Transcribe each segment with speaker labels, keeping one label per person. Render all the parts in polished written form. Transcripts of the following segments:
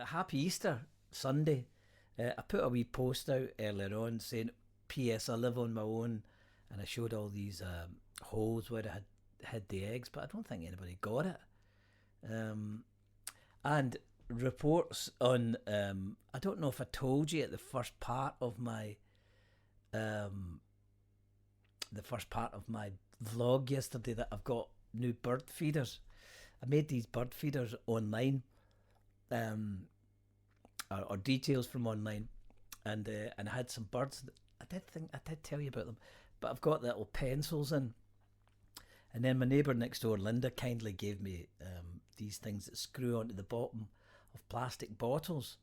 Speaker 1: Happy Easter Sunday. I put a wee post out earlier on saying, P.S. I live on my own, and I showed all these holes where I had hid the eggs, but I don't think anybody got it. And reports on, I don't know if I told you at the first part of my vlog yesterday that I've got new bird feeders. I made these bird feeders online, or details from online, and I had some birds. I did tell you about them, but I've got the little pencils in. And then my neighbour next door, Linda, kindly gave me these things that screw onto the bottom of plastic bottles,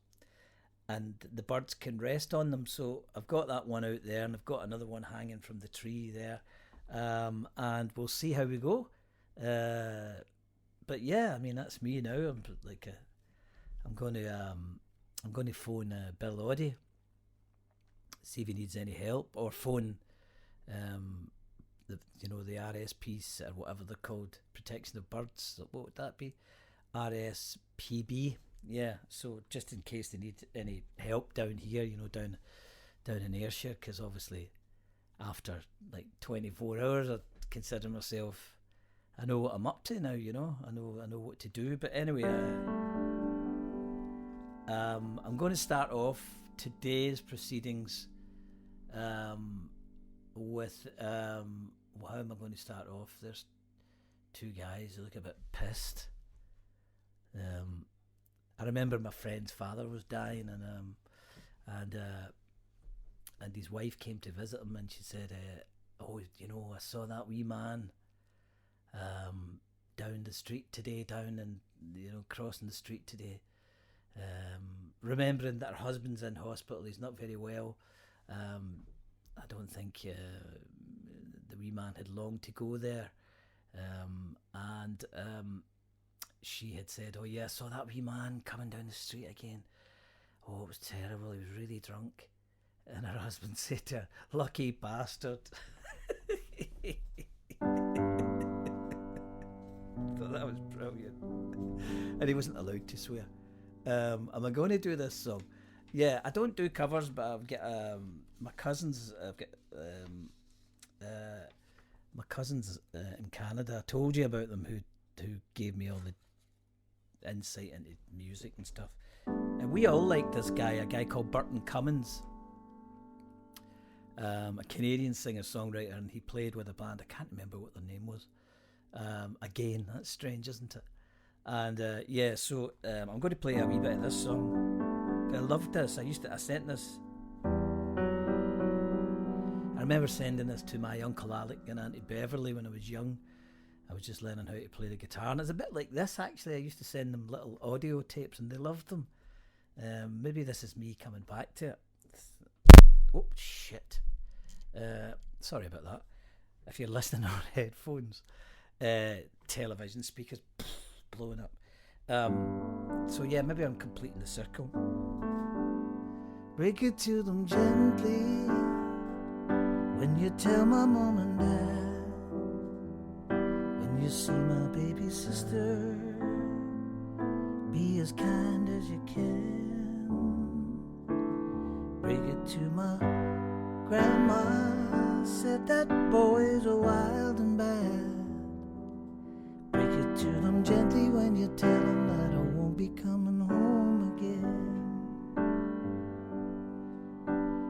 Speaker 1: and the birds can rest on them. So I've got that one out there, and I've got another one hanging from the tree there, and we'll see how we go. But yeah, I mean, that's me now. I'm going to phone Bill Oddie, see if he needs any help, or phone the RSPs or whatever they're called, Protection of Birds. What would that be? RSPB. Yeah. So just in case they need any help down here, down in Ayrshire, because obviously after like 24 hours, I consider myself. I know what I'm up to now. I know what to do. But anyway, I'm going to start off today's proceedings with how am I going to start off? There's two guys who look a bit pissed. I remember my friend's father was dying, and his wife came to visit him, and she said, I saw that wee man down the street today, crossing the street today, remembering that her husband's in hospital, he's not very well. I don't think the wee man had long to go there, and she had said, oh yeah, I saw that wee man coming down the street again. Oh, it was terrible, he was really drunk. And her husband said to her, lucky bastard. Thought that was brilliant. And he wasn't allowed to swear. Am I going to do this song? Yeah, I don't do covers, but I've got my cousins. I've got my cousins in Canada. I told you about them, who gave me all the insight into music and stuff. And we all like this guy, a guy called Burton Cummins, a Canadian singer-songwriter, and he played with a band. I can't remember what their name was. Again, that's strange, isn't it? And so I'm going to play a wee bit of this song. I loved this. I sent this. I remember sending this to my Uncle Alec and Auntie Beverly when I was young. I was just learning how to play the guitar, and it's a bit like this actually. I used to send them little audio tapes, and they loved them. Maybe this is me coming back to it. Oh shit! Sorry about that. If you're listening on headphones, television speakers blowing up. So yeah, maybe I'm completing the circle. Break it to them gently when you tell my mom and dad. When you see my baby sister, be as kind as you can. Break it to my grandma, said that boys are wild and bad. Break it to them gently when you tell them that I won't be coming home again.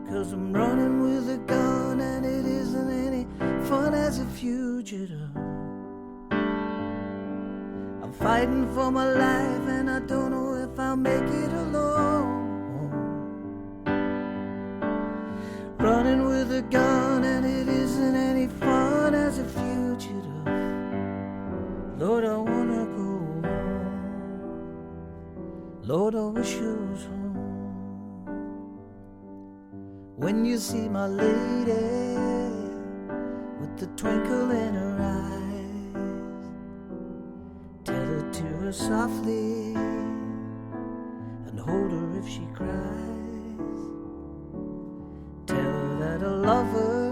Speaker 1: 'Cause I'm running with a gun and it isn't any fun as a fugitive. I'm fighting for my life and I don't know if I'll make it alone. Running with a gun and it isn't any fun as a fugitive. Lord, I wanna go home. Lord, I wish I was home. When you see my lady with the twinkle in her eyes, tell her to her softly and hold her if she cries. Tell her that I love her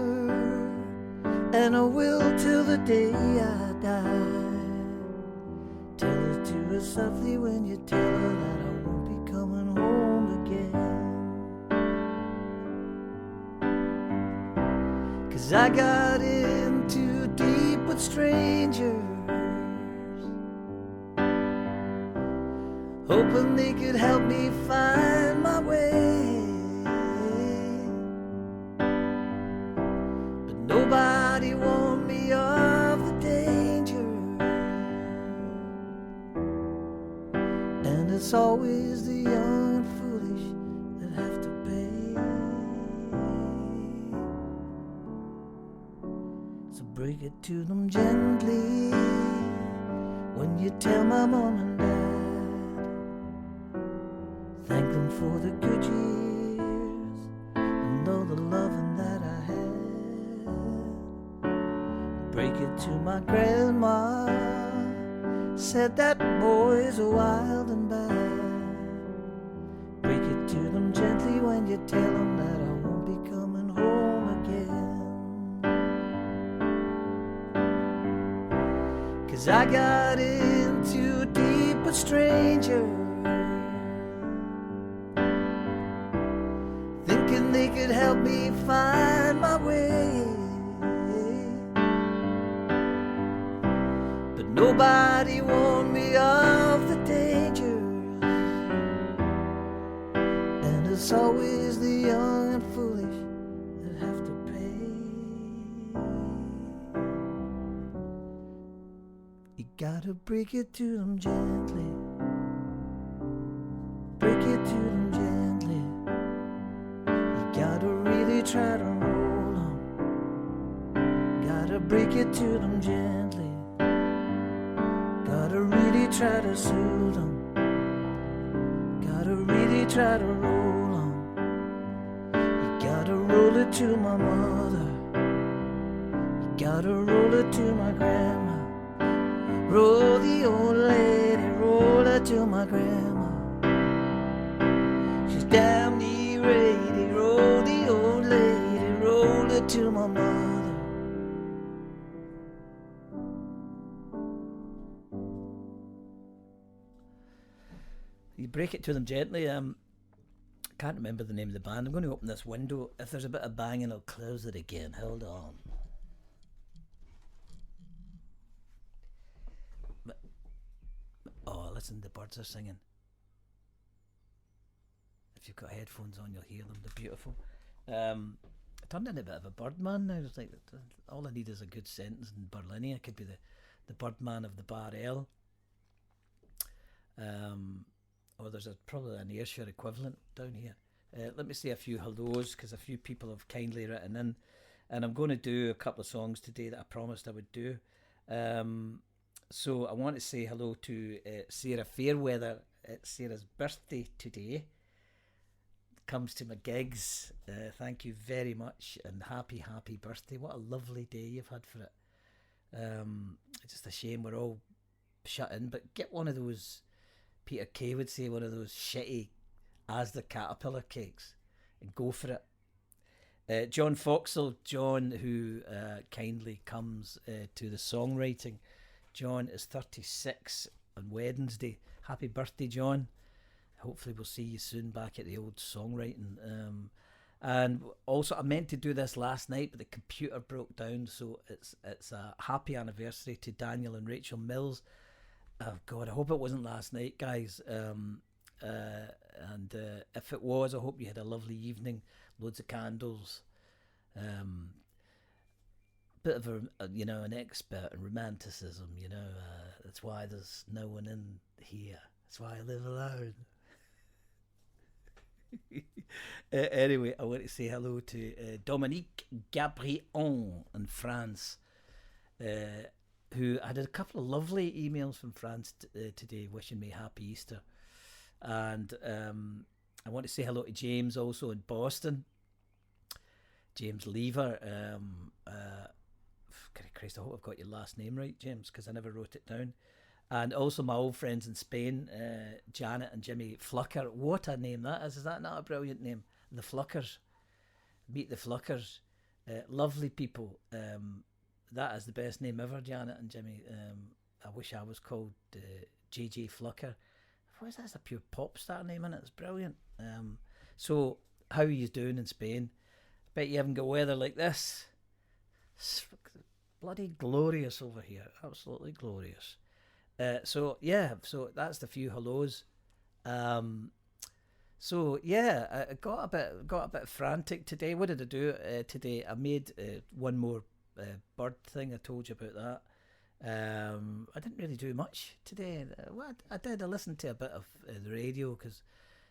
Speaker 1: and I will till the day I die. Tell her to her softly when you tell her that I won't be coming 'Cause I got in too deep with strangers, hoping they could help me find my way. But nobody warned me of the danger, and it's always the young and foolish that have to pay. So break it to them gently when you tell my mom and dad. Thank them for the good years and all the loving that I had. Break it to my grandma, said that boys are wild and bad. Break it to them gently when you tell them that I won't be coming home again. 'Cause I got in too deep with strangers, thinking they could help me find my way. But nobody warned me of the dangers, and it's always the young and foolish that have to pay. You gotta break it to them gently, break it to them gently. You gotta really try to roll them, gotta break it to them gently. Gotta really try to soothe them, gotta really try to roll them. You gotta roll it to my mother, you gotta roll it to my grandma. Roll the old lady, roll it to my grandma. She's damn near 80, roll the old lady, roll it to my mother. You break it to them gently. Can't remember the name of the band. I'm going to open this window. If there's a bit of banging, I'll close it again. Hold on. Oh, listen, the birds are singing. If you've got headphones on, you'll hear them. They're beautiful. I turned into a bit of a birdman now. It's like all I need is a good sentence in Berlin. I could be the birdman of the Bar L. Or there's probably an Ayrshire equivalent down here. Let me say a few hellos, because a few people have kindly written in, and I'm going to do a couple of songs today that I promised I would do. So I want to say hello to Sarah Fairweather. It's Sarah's birthday today. Comes to my gigs. Thank you very much, and happy birthday. What a lovely day you've had for it. It's just a shame we're all shut in, but get one of those, Peter Kay would say, one of those shitty Asda caterpillar cakes and go for it. John Foxall, John, who kindly comes to the songwriting. John is 36 on Wednesday. Happy birthday, John. Hopefully we'll see you soon back at the old songwriting. And also, I meant to do this last night, but the computer broke down, so it's a happy anniversary to Daniel and Rachel Mills. Oh God, I hope it wasn't last night, guys. And if it was, I hope you had a lovely evening, loads of candles. Bit of an expert in romanticism. That's why there's no one in here. That's why I live alone. Anyway, I want to say hello to Dominique Gabrion in France, who had a couple of lovely emails from France today wishing me happy Easter. And I want to say hello to James, also in Boston. James Lever. Christ, I hope I've got your last name right, James, because I never wrote it down. And also my old friends in Spain, Janet and Jimmy Flucker. What a name that is. Is that not a brilliant name? The Fluckers. Meet the Fluckers. Lovely people. That is the best name ever, Janet and Jimmy. I wish I was called JJ Flucker. What is that? It's a pure pop star name, and it's brilliant. So, how are you doing in Spain? Bet you haven't got weather like this. Bloody glorious over here. Absolutely glorious. So that's the few hellos. So yeah, I got a bit frantic today. What did I do today? I made one more bird thing. I told you about that. I didn't really do much today. What I did, I listened to a bit of the radio because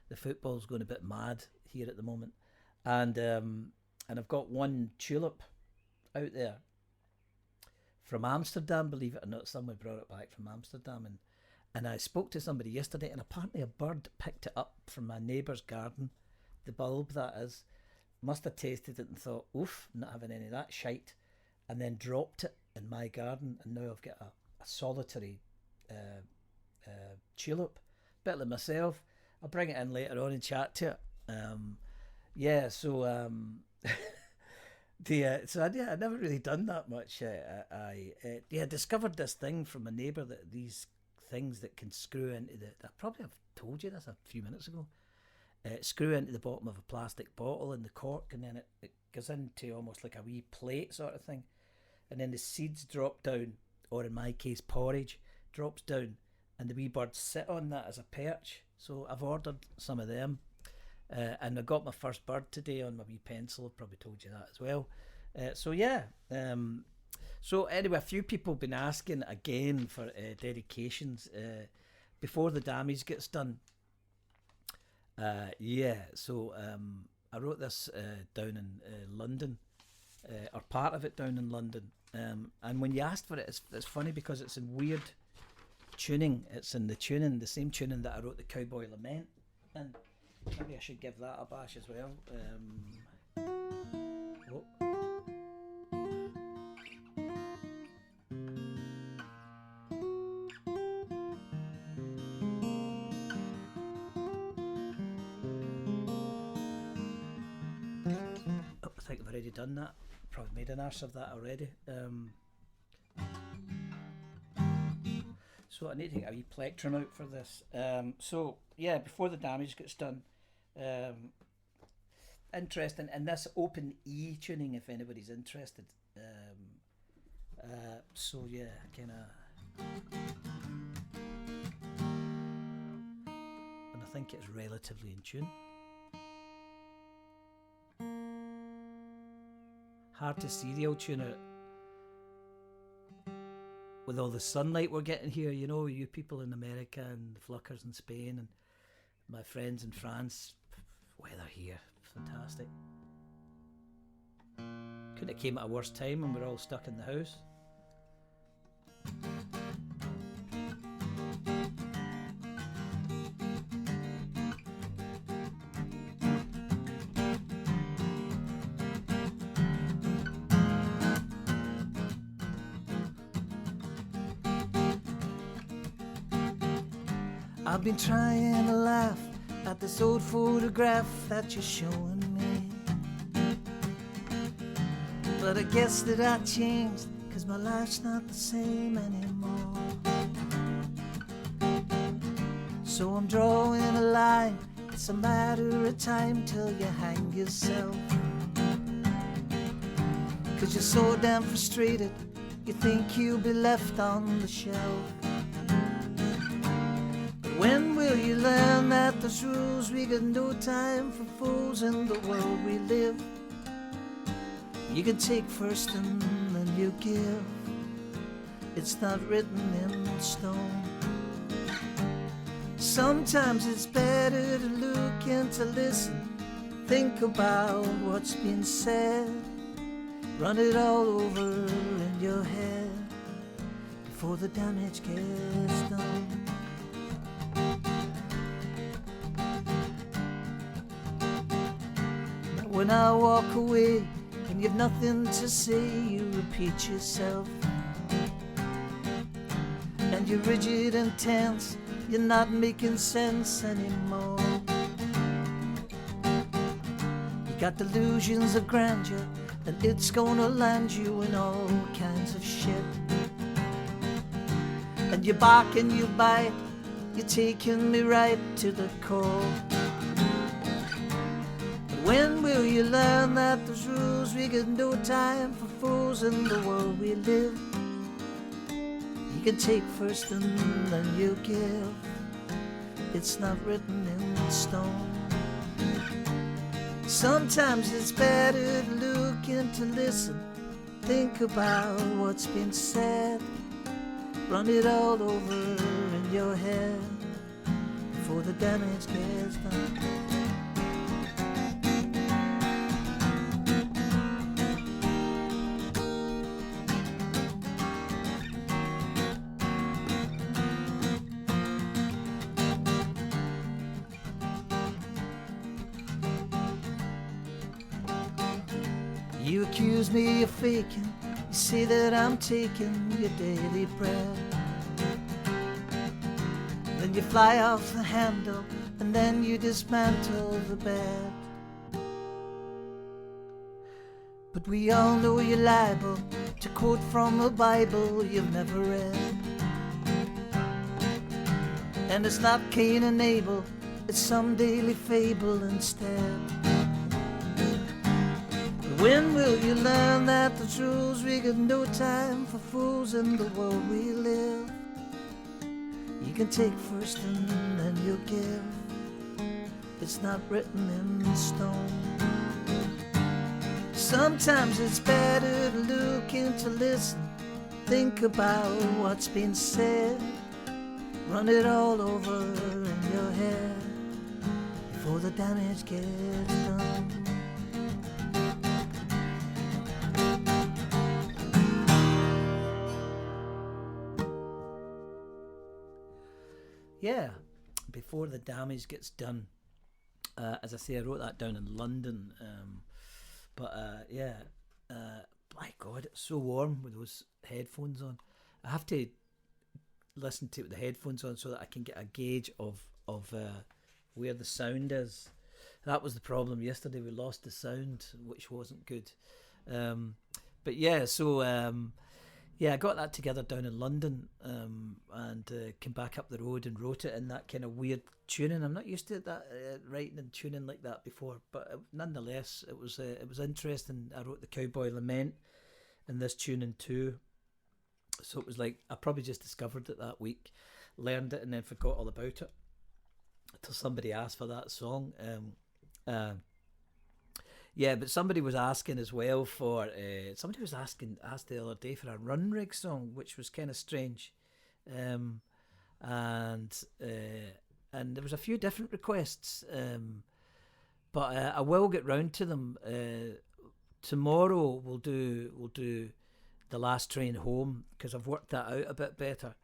Speaker 1: the football's going a bit mad here at the moment, and I've got one tulip out there from Amsterdam. Believe it or not, someone brought it back from Amsterdam, and I spoke to somebody yesterday, and apparently a bird picked it up from my neighbour's garden. The bulb, that is, must have tasted it and thought, oof, not having any of that shite, and then dropped it in my garden, and now I've got a solitary tulip, bit like myself. I'll bring it in later on and chat to it. So I never really done that much. I discovered this thing from a neighbour, that these things that can screw into I probably have told you this a few minutes ago. Screw into the bottom of a plastic bottle and the cork, and then it goes into almost like a wee plate sort of thing, and then the seeds drop down, or in my case porridge drops down, and the wee birds sit on that as a perch. So I've ordered some of them, and I got my first bird today on my wee pencil. I've probably told you that as well. So anyway, a few people have been asking again for dedications before the damage gets done. I wrote this down in London, or part of it down in London. And when you asked for it, it's funny because it's in weird tuning. It's in the same tuning that I wrote the Cowboy Lament. And maybe I should give that a bash as well. I think I've already done that. Probably made an arse of that already. So I need to get a wee plectrum out for this. Before the damage gets done, interesting. And this open E tuning, if anybody's interested. And I think it's relatively in tune. Hard to serial tune it with all the sunlight we're getting here, you know, you people in America and the Fluckers in Spain and my friends in France. Weather here, fantastic. Couldn't have came at a worse time when we're all stuck in the house. I've been trying to laugh at this old photograph that you're showing me, but I guess that I changed, 'cause my life's not the same anymore. So I'm drawing a line, it's a matter of time till you hang yourself, 'cause you're so damn frustrated, you think you'll be left on the shelf. When will you learn that there's rules? We got no time for fools in the world we live. You can take first and then you give. It's not written in stone. Sometimes it's better to look and to listen. Think about what's been said. Run it all over in your head before the damage gets done. When I walk away and you've nothing to say, you repeat yourself. And you're rigid and tense, you're not making sense anymore. You got delusions of grandeur, and it's gonna land you in all kinds of shit. And you bark and you bite, you're taking me right to the core. When will you you learn that there's rules? We got no time for fools in the world we live. You can take first and then you give. It's not written in stone. Sometimes it's better to look and to listen. Think about what's been said. Run it all over in your head before the damage gets done. You accuse me of faking. You say that I'm taking your daily bread. Then you fly off the handle, and then you dismantle the bed. But we all know you're liable to quote from a Bible you've never read. And it's not Cain and Abel, it's some daily fable instead. When will you learn that the rules? We got no time for fools in the world we live. You can take first and then you give. It's not written in stone. Sometimes it's better to look and to listen. Think about what's been said. Run it all over in your head before the damage gets done. Yeah, before the damage gets done. As I say, I wrote that down in London. My God, it's so warm with those headphones on. I have to listen to it with the headphones on so that I can get a gauge of where the sound is. That was the problem yesterday. We lost the sound, which wasn't good. I got that together down in London and came back up the road and wrote it in that kind of weird tuning. I'm not used to that writing and tuning like that before, but nonetheless, it was interesting. I wrote the Cowboy Lament in this tuning too. So it was like I probably just discovered it that week, learned it, and then forgot all about it until somebody asked for that song. But somebody was asking as well for asked the other day for a Run Rig song, which was kind of strange, and there was a few different requests, but I will get round to them. Tomorrow we'll do The Last Train Home, because I've worked that out a bit better,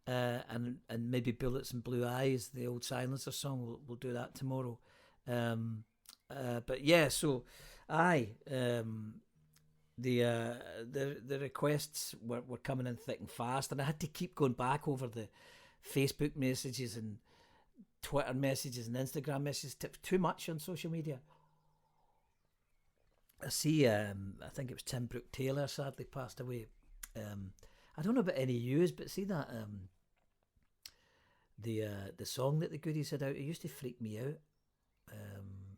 Speaker 1: and maybe Bullets and Blue Eyes, the old Silencer song. We'll do that tomorrow. The requests were coming in thick and fast, and I had to keep going back over the Facebook messages and Twitter messages and Instagram messages. Too much on social media. I see. I think it was Tim Brooke Taylor sadly passed away. I don't know about any news, but see that the song that the Goodies had out. It used to freak me out.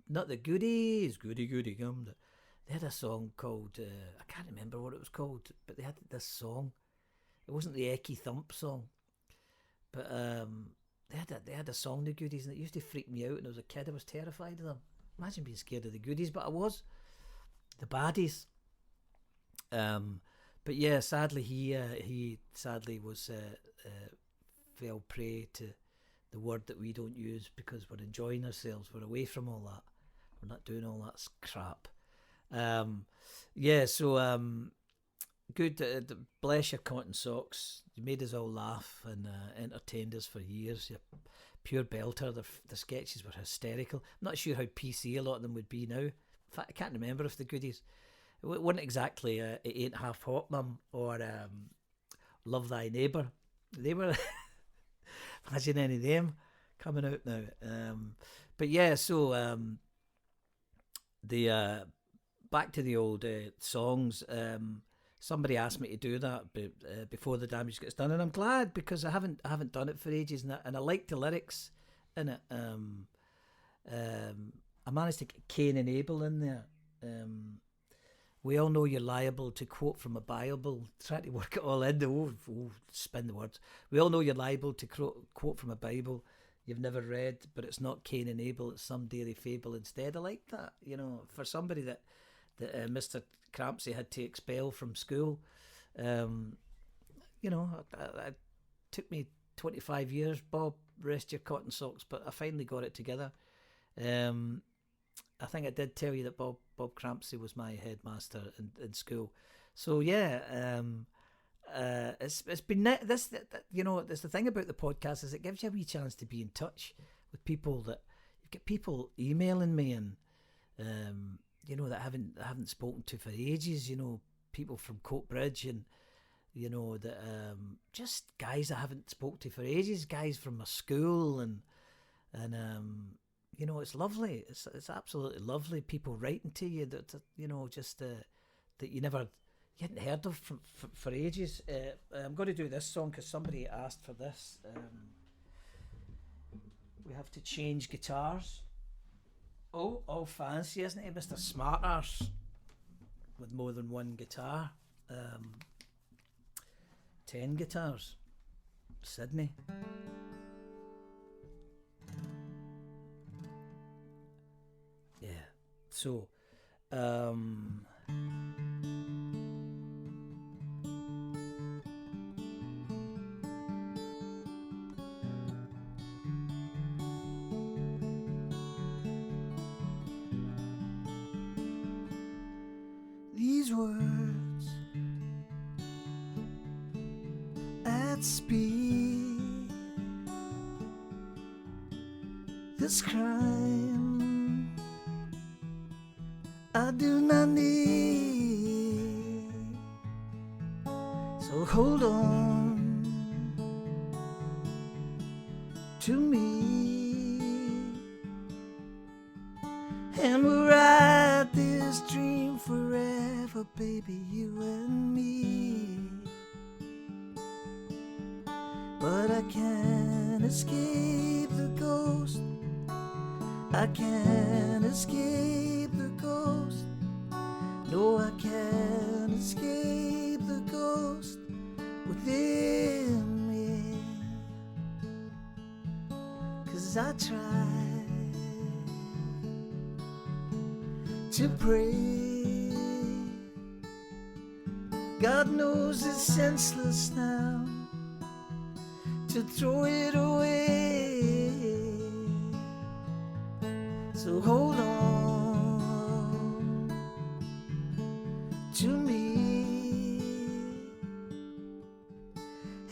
Speaker 1: Not the Goodies, Goody Goody Gum. They had a song called, I can't remember what it was called, but they had this song. It wasn't the Ecky Thump song, but they had a song, the Goodies, and it used to freak me out. And as a kid, I was terrified of them. Imagine being scared of the Goodies, but I was. The Baddies. But yeah, sadly he sadly was fell prey to the word that we don't use because we're enjoying ourselves. We're away from all that. We're not doing all that crap. Good. Bless your cotton socks. You made us all laugh and entertained us for years. You're pure belter. The sketches were hysterical. I'm not sure how PC a lot of them would be now. In fact, I can't remember if the Goodies. It wasn't exactly It Ain't Half Hot Mum or Love Thy Neighbour. They were. Imagine any of them coming out now. Back to the old songs. Somebody asked me to do that before the damage gets done, and I'm glad because I haven't done it for ages, and I like the lyrics in it. I managed to get Cain and Abel in there, We all know you're liable to quote from a Bible. Trying to work it all in. Spin the words. We all know you're liable to quote from a Bible you've never read, but it's not Cain and Abel, it's some dairy fable instead. I like that. You know, for somebody that Mr. Crampsey had to expel from school. You know, it took me 25 years, Bob, rest your cotton socks, but I finally got it together. I think I did tell you that Bob Crampsey was my headmaster in school. So yeah, it's been this, you know, there's the thing about the podcast is it gives you a wee chance to be in touch with people that you get people emailing me and you know that I haven't spoken to for ages. You know, people from Coatbridge and you know that just guys I haven't spoken to for ages, guys from my school and you know, it's lovely. It's absolutely lovely. People writing to you that you know just that you hadn't heard of for ages. I'm going to do this song because somebody asked for this. We have to change guitars. Oh, all fancy, isn't it, Mr. Smarters? With more than one guitar. 10 guitars. Sydney. Yeah. So, these words at speed, this crime I do not need. So hold on to me, and we'll ride this dream forever, baby, you and me. But I can't escape the ghost. I can't escape the ghost. No, I can't escape the ghost within me. 'Cause I tried to pray. God knows it's senseless now to throw it away. So hold on to me,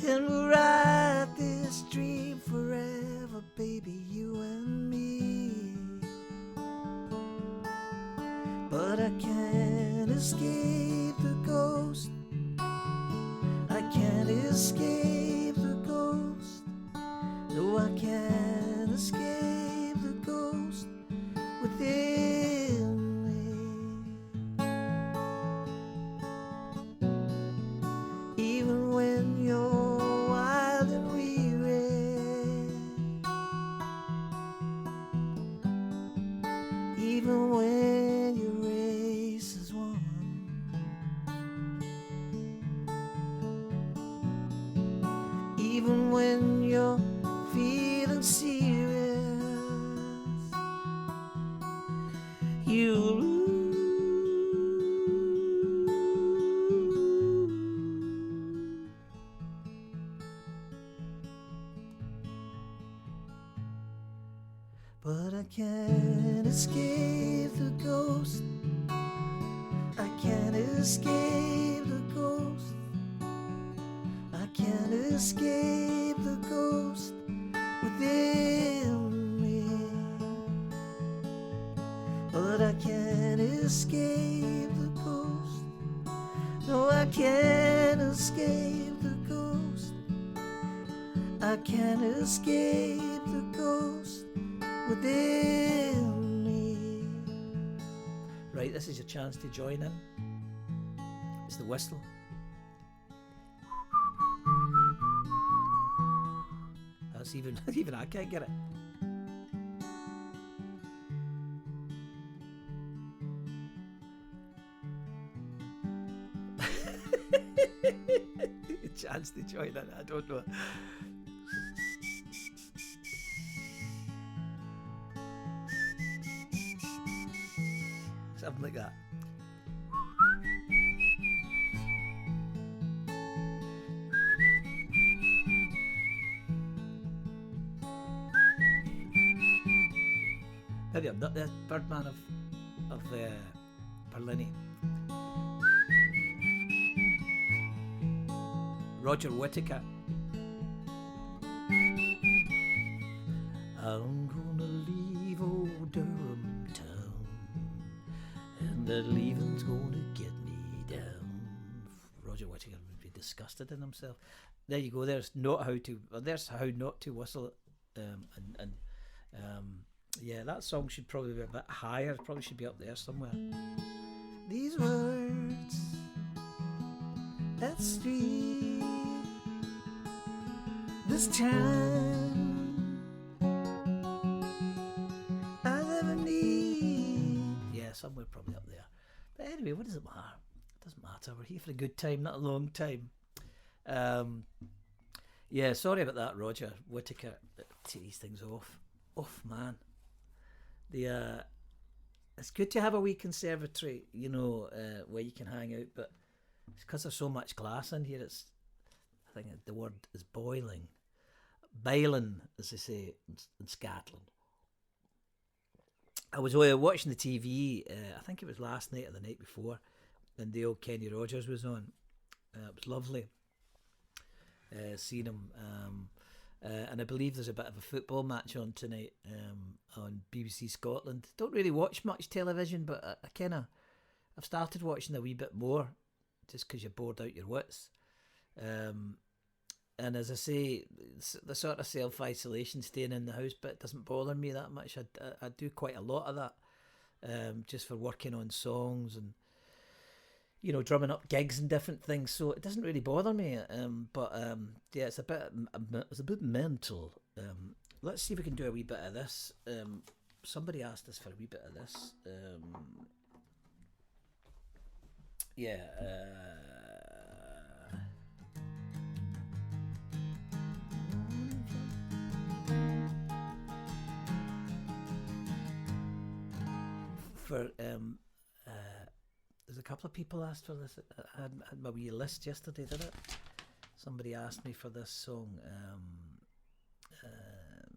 Speaker 1: and we'll ride this dream forever, baby, you and me. But I can't escape the ghost. I can't escape the ghost. No, I can't escape the ghost within me. Even when you're wild and weary, even when your race is won, even when you're feeling serious, you lose. But I can't escape the ghost. I can't escape the ghost. I can't escape the ghost within me. But I can't escape the ghost. No, I can't escape the ghost. I can't escape the ghost within me. Right, this is your chance to join in. It's the whistle. That's even I can't get it. A chance to join in, I don't know. Something like that. Maybe I'm not the Birdman of Perlini. Roger Whittaker. I'm gonna leave old Durham town, and that leaving's gonna get me down. Roger Whittaker would be disgusted in himself. There you go. There's how not to whistle. Yeah, that song should probably be a bit higher. Probably should be up there somewhere. These words, that street, this time, I'll ever need. Yeah, somewhere probably up there. But anyway, what does it matter? It doesn't matter. We're here for a good time, not a long time. Yeah, sorry about that, Roger Whittaker. Take these things off. Off, man. It's good to have a wee conservatory, where you can hang out, but it's because there's so much glass in here. I think the word is boiling. As they say in Scotland. I was watching the TV, I think it was last night or the night before, and the old Kenny Rogers was on. It was lovely seeing him. And I believe there's a bit of a football match on tonight on BBC Scotland. Don't really watch much television, but I've started watching a wee bit more, just because you're bored out your wits. And as I say, the sort of self-isolation, staying in the house bit doesn't bother me that much. I do quite a lot of that, just for working on songs and, drumming up gigs and different things. So it doesn't really bother me. Yeah, it's a bit mental. Let's see if we can do a wee bit of this. Somebody asked us for a wee bit of this. There's a couple of people asked for this. I had my wee list yesterday, did it? Somebody asked me for this song.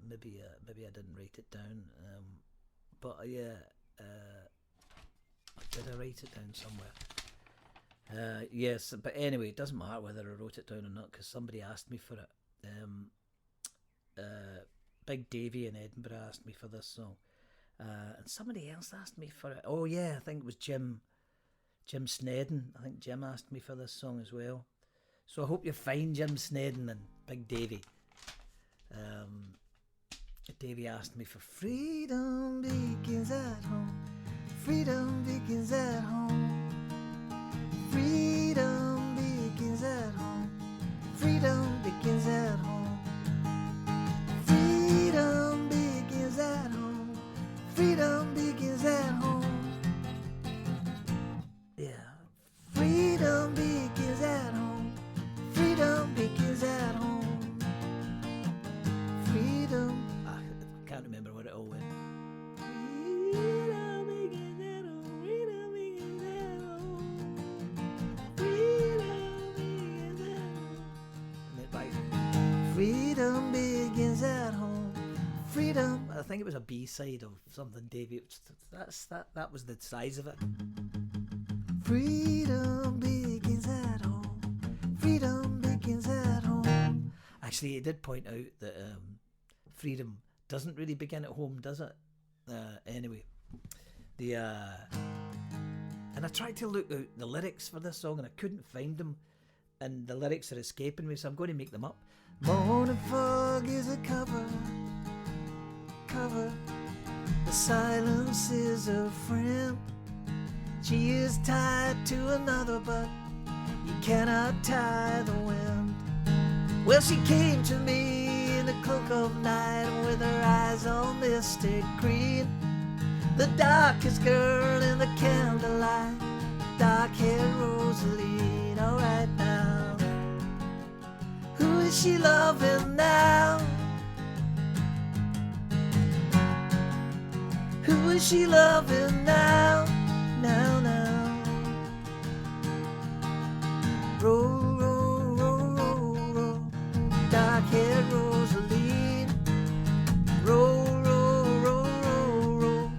Speaker 1: Maybe I didn't write it down. Did I write it down somewhere? Yes, but anyway, it doesn't matter whether I wrote it down or not, because somebody asked me for it. Big Davy in Edinburgh asked me for this song. And somebody else asked me for it. Oh yeah, I think it was Jim Snedden. I think Jim asked me for this song as well. So I hope you're fine, Jim Snedden and Big Davy. Davy asked me for Freedom Begins at Home. Freedom begins at home. Freedom begins at home. Freedom begins at home. Freedom begins at home. Freedom begins at home. Yeah. Freedom begins at home. Freedom begins at home. Freedom. I can't remember what it all went. Freedom begins at home. Freedom begins at home. Freedom begins at home. And then right. Freedom begins at home. Freedom. I think it was a B-side of something, Davey. That was the size of it. Freedom begins at home. Freedom begins at home. Actually, he did point out that freedom doesn't really begin at home, does it? Anyway, and I tried to look out the lyrics for this song and I couldn't find them, and the lyrics are escaping me, so I'm going to make them up. Morning fog is a cover. The silence is a friend. She is tied to another, but you cannot tie the wind. Well, she came to me in the cloak of night with her eyes all mystic green. The darkest girl in the candlelight, dark-haired Rosalie. alright now. Who is she loving now? Who is she loving now? Now, now. Roll, roll, roll, roll, roll. Dark-haired Rosaline. Roll, roll, roll, roll, roll.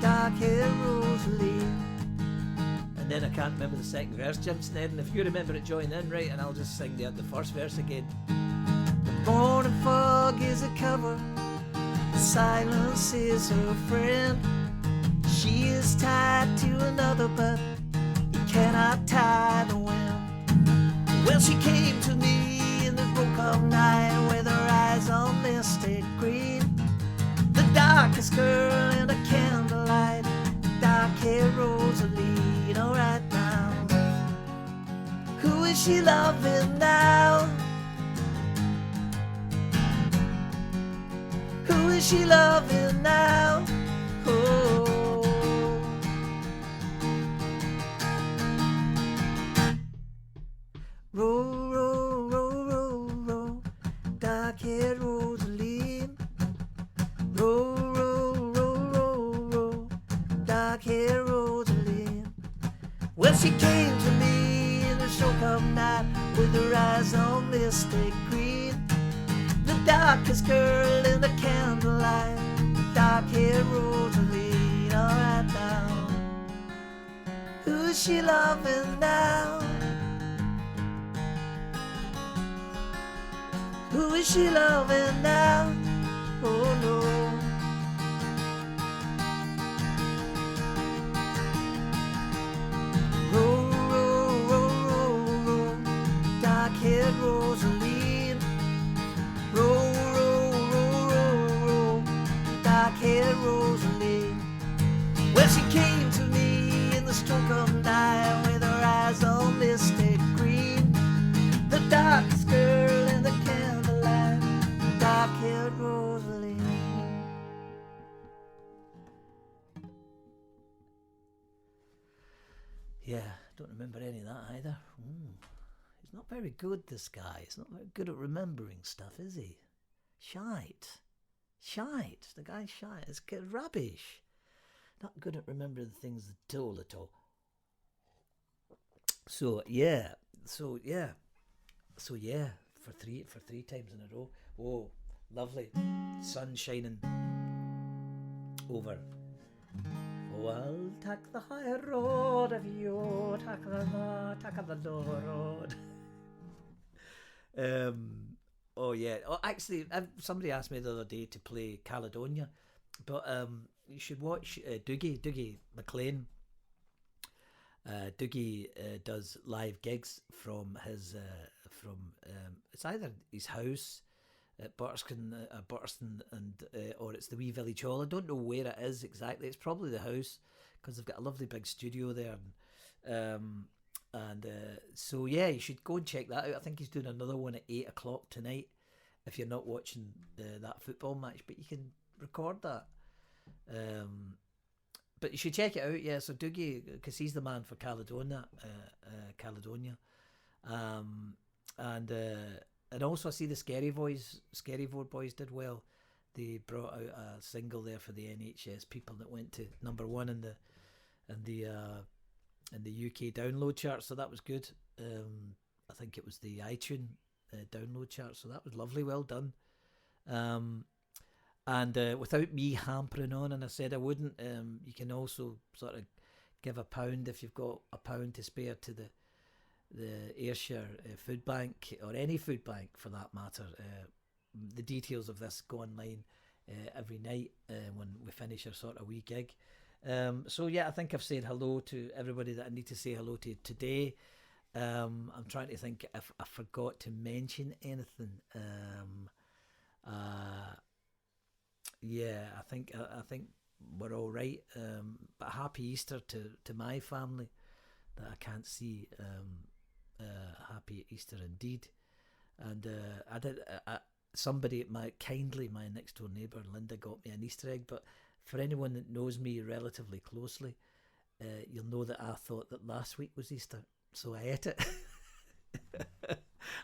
Speaker 1: Dark-haired Rosaline. And then I can't remember the second verse, Jim Snedden. If you remember it, join in, right? And I'll just sing the first verse again. The morning fog is a cover. Silence is her friend. She is tied to another, but you cannot tie the wind. Well, she came to me in the broke up night with her eyes all mystic green. The darkest girl in the candlelight, dark-haired Rosaline, alright now. Who is she loving now? Who is she loving now? Oh. Roll, roll, roll, roll, roll. Dark-haired Rosaline. Roll, roll, roll, roll, roll. Dark-haired Rosaline. Well, she came to me in the show-up night with her eyes all mystic green. The darkest girl in the candlelight, dark-haired Rosaline, alright now. Who is she loving now? Who is she loving now? Oh no. Roll, roll, roll, roll, roll. Dark-haired Rosaline. Roll, roll, roll, roll, roll. Dark-haired Rosaline. Well, she came to me in the stroke of night with her eyes all mystic green. The darkest girl in the candlelight, dark-haired Rosaline. Yeah, don't remember any of that either. He's not very good, this guy. He's not very good at remembering stuff, is he? Shite. The guy's shite. It's rubbish. Not good at remembering things at all. So yeah. For three times in a row. Whoa, lovely. Sun shining over. Oh, I'll take the high road if you take the low road. Oh yeah. Oh, actually, somebody asked me the other day to play Caledonia, but you should watch Dougie MacLean. Dougie does live gigs from his it's either his house at Butterston and or it's the Wee Village Hall. I don't know where it is exactly. It's probably the house because they've got a lovely big studio there. So yeah, you should go and check that out. I think he's doing another one at 8 o'clock tonight. If you're not watching that football match, but you can record that. But you should check it out. Yeah, so Dougie, because he's the man for Caledonia. And also I see the Scaryvore boys did well. They brought out a single there for the NHS people that went to number one in the UK download chart, so that was good. I think it was the iTunes download chart, so that was lovely, well done. And without me hampering on, and I said I wouldn't, you can also sort of give £1 if you've got £1 to spare to the Ayrshire food bank, or any food bank for that matter. The details of this go online every night when we finish our sort of wee gig. So yeah, I think I've said hello to everybody that I need to say hello to today. I'm trying to think if I forgot to mention anything. Yeah, I think we're all right. But happy Easter to my family that I can't see. Happy Easter indeed. And I did. Somebody, my next door neighbour Linda, got me an Easter egg. But for anyone that knows me relatively closely, you'll know that I thought that last week was Easter, so I ate it.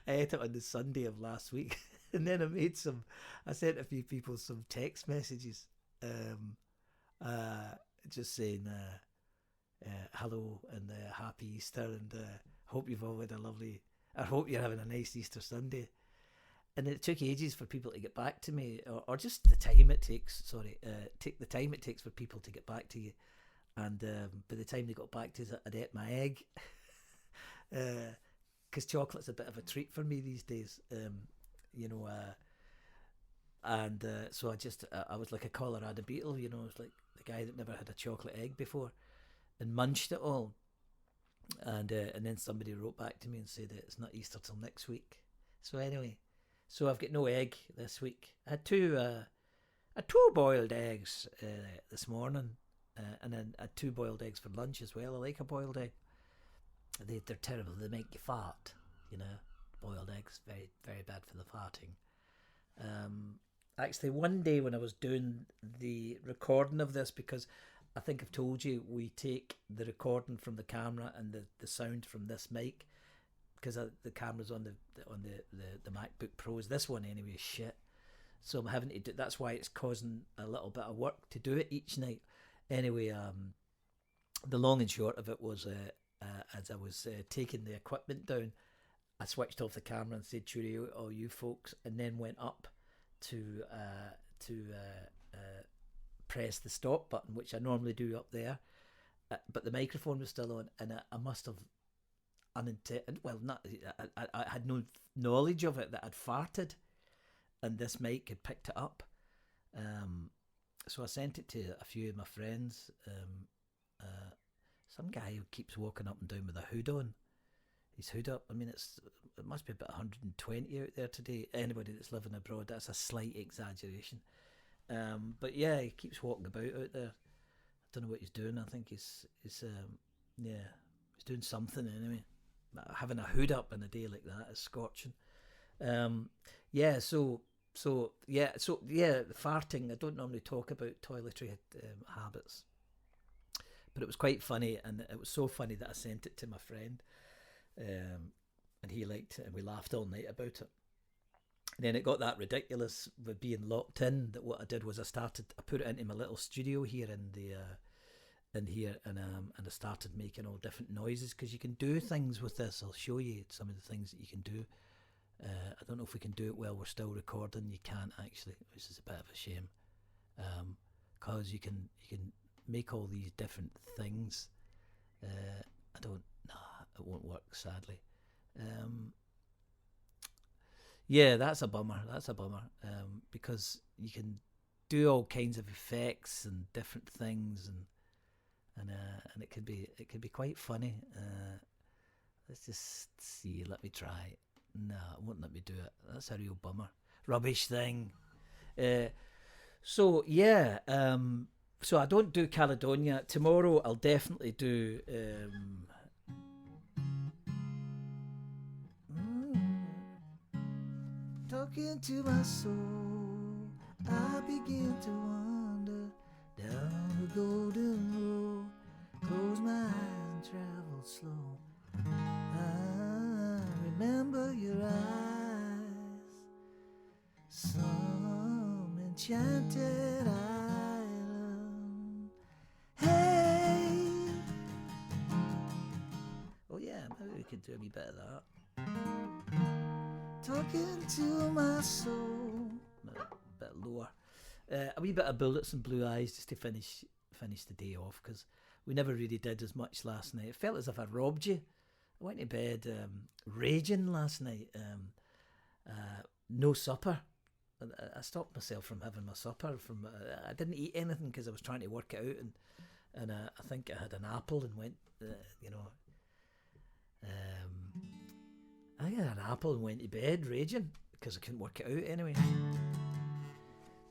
Speaker 1: I ate it on the Sunday of last week, and then I sent a few people some text messages, um, just saying hello and happy Easter, and hope you've all had a lovely. I hope you're having a nice Easter Sunday. And it took ages for people to get back to me, or just the time it takes. Sorry, take the time it takes for people to get back to you. And by the time they got back to us, I'd ate my egg. Because chocolate's a bit of a treat for me these days, you know. And so I was like a Colorado beetle, you know. I was like the guy that never had a chocolate egg before, and munched it all. And then somebody wrote back to me and said that it's not Easter till next week. So anyway, so I've got no egg this week. I had two boiled eggs this morning, and then I had 2 boiled eggs for lunch as well. I like a boiled egg. They're terrible. They make you fart. You know, boiled eggs, very very bad for the farting. Actually, one day when I was doing the recording of this, because I think I've told you we take the recording from the camera and the sound from this mic, because the camera's on the MacBook Pros. This one anyway is shit, so I'm having to do. That's why it's causing a little bit of work to do it each night. Anyway, the long and short of it was, as I was taking the equipment down, I switched off the camera and said cheerio all you folks, and then went up to press the stop button, which I normally do up there, but the microphone was still on, and I must have I had no knowledge of it that I'd farted, and this mic had picked it up. So I sent it to a few of my friends. Some guy who keeps walking up and down with a hood on. He's hood up. I mean, it must be about 120 out there today. Anybody that's living abroad, that's a slight exaggeration. But yeah, he keeps walking about out there. I don't know what he's doing. I think he's doing something anyway. Having a hood up on a day like that is scorching. Farting. I don't normally talk about toiletry habits, but it was quite funny, and it was so funny that I sent it to my friend, and he liked it, and we laughed all night about it. And then it got that ridiculous with being locked in that what I did was I put it into my little studio here and I started making all different noises, because you can do things with this. I'll show you some of the things that you can do. I don't know if we can do it while we're still recording. You can't actually, which is a bit of a shame, because you can make all these different things. It won't work, sadly. Yeah, that's a bummer. Because you can do all kinds of effects and different things, and it could be quite funny. Let's just see. Let me try. No, it won't let me do it. That's a real bummer. Rubbish thing. So yeah. So I don't do Caledonia. Tomorrow I'll definitely do. Talking to my soul, I begin to wander down the golden road. Close my eyes and travel slow. I remember your eyes, some enchanted island. Hey, oh yeah, maybe we could do a wee bit of that. Talking to my soul. A bit lower. A wee bit of Bullets and Blue Eyes just to finish the day off, because we never really did as much last night. It felt as if I robbed you. I went to bed raging last night. No supper. I stopped myself from having my supper. I didn't eat anything because I was trying to work it out, and I think I had an apple and went, I had an apple and went to bed raging because I couldn't work it out anyway.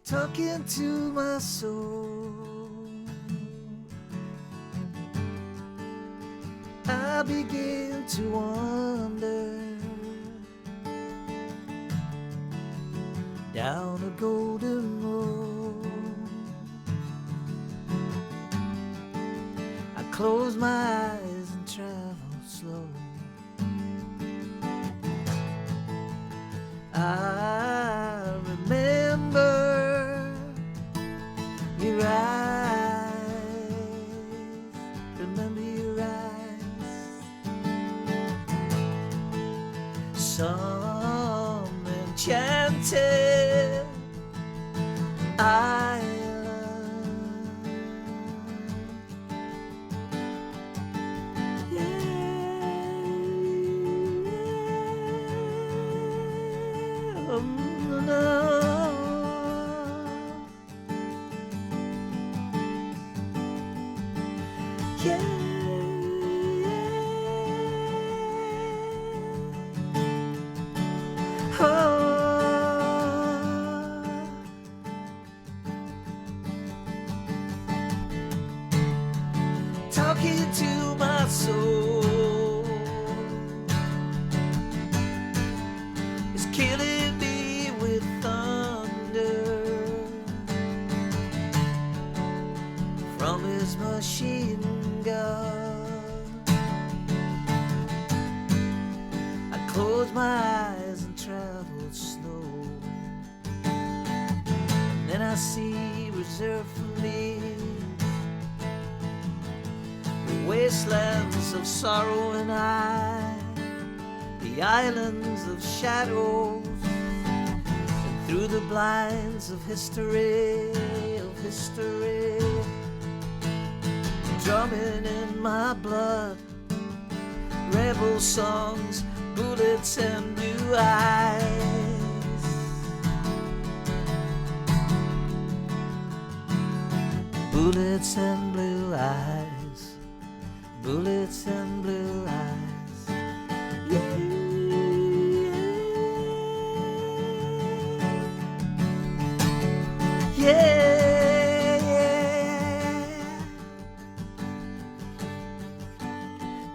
Speaker 1: Talking to my soul, I begin to wonder down a golden road. I close my eyes and travel slow. I remember your eyes, remember your eyes. Some enchanted island. Talking to my soul, it's killing me with thunder from his machine gun. I close my eyes and travel slow, and then I see reserved for me wastelands of sorrow and I, the islands of shadows, and through the blinds of history, drumming in my blood, rebel songs, bullets and blue eyes. Bullets and blue eyes, bullets and blue eyes. Yeah. Yeah, yeah.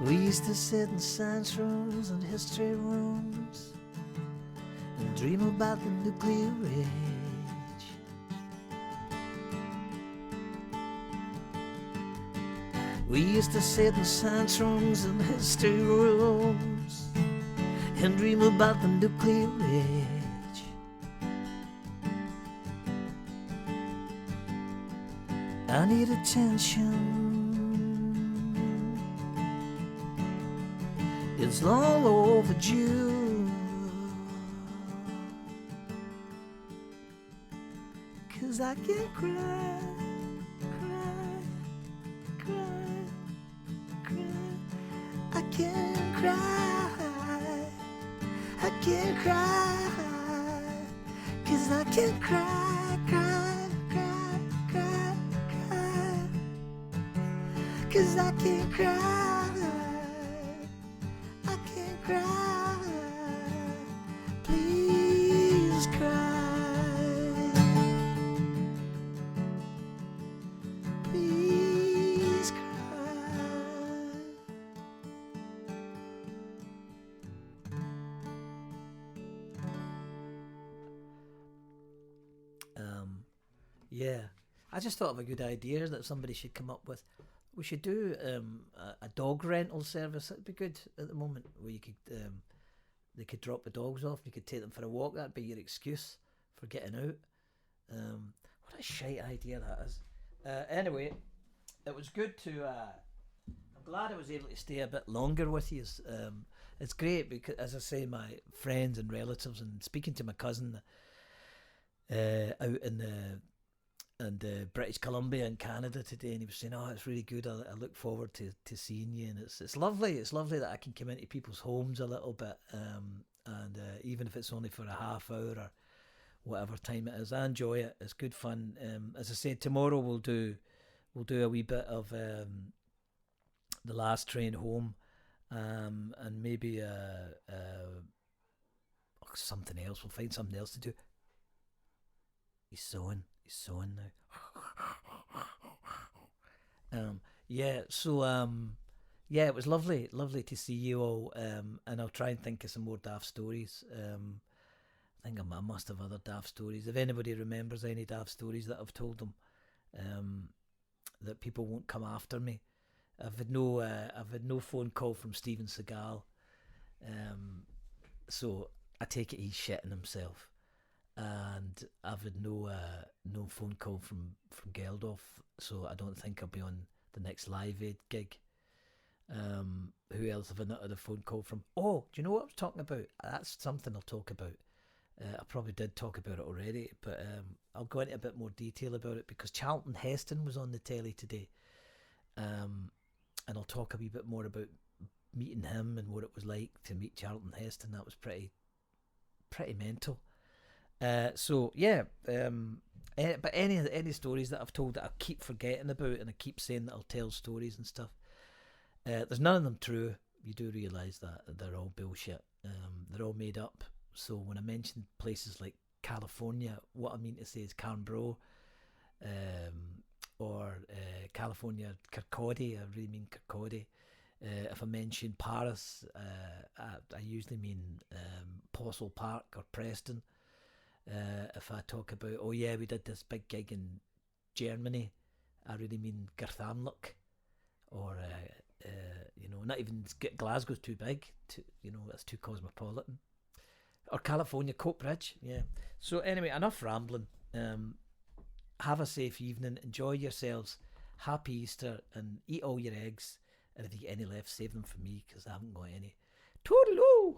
Speaker 1: We used to sit in science rooms and history rooms and dream about the nuclear age. We used to sit in science rooms and history rooms and dream about the nuclear age. I need attention. It's long overdue. 'Cause I can't cry, cry, cry, cry. I can't cry, I can't cry. 'Cause I can't cry, cry, cry, cry, cry. 'Cause I can't cry, I can't cry. Please cry, please cry. Yeah, I just thought of a good idea that somebody should come up with. We should do a dog rental service. It'd be good at the moment where you could they could drop the dogs off. You could take them for a walk. That'd be your excuse for getting out. What a shite idea that is. Anyway, it was good to. I'm glad I was able to stay a bit longer with you. It's great because, as I say, my friends and relatives and speaking to my cousin out in the British Columbia in Canada today, and he was saying, "Oh, it's really good. I look forward to seeing you." And it's lovely. It's lovely that I can come into people's homes a little bit, and even if it's only for a half hour or whatever time it is, I enjoy it. It's good fun. As I said, tomorrow we'll do a wee bit of the last train home, and maybe something else. We'll find something else to do. He's sewing now. Yeah, so yeah, it was lovely to see you all, and I'll try and think of some more daft stories. I think I must have other daft stories. If anybody remembers any daft stories that I've told them, that people won't come after me. I've had no phone call from Steven Seagal, so I take it he's shitting himself. And I've had no phone call from Geldof, so I don't think I'll be on the next Live Aid gig. Who else have I not had a phone call from? Oh, do you know what I was talking about? That's something I'll talk about. I probably did talk about it already, but I'll go into a bit more detail about it because Charlton Heston was on the telly today. And I'll talk a wee bit more about meeting him and what it was like to meet Charlton Heston. That was pretty mental. So yeah, but any stories that I've told that I keep forgetting about, and I keep saying that I'll tell stories and stuff. There's none of them true. You do realise that they're all bullshit. They're all made up. So when I mention places like California, what I mean to say is Canberra, or California, Kirkcaldy. I really mean Kirkcaldy. If I mention Paris, I usually mean Postle Park or Preston. If I talk about, oh yeah, we did this big gig in Germany, I really mean Garthamlock, or not even Glasgow's too big, that's too cosmopolitan. Or California, Coatbridge, yeah. So anyway, enough rambling. Have a safe evening, enjoy yourselves, happy Easter, and eat all your eggs. And if you get any left, save them for me, because I haven't got any. Toodaloo!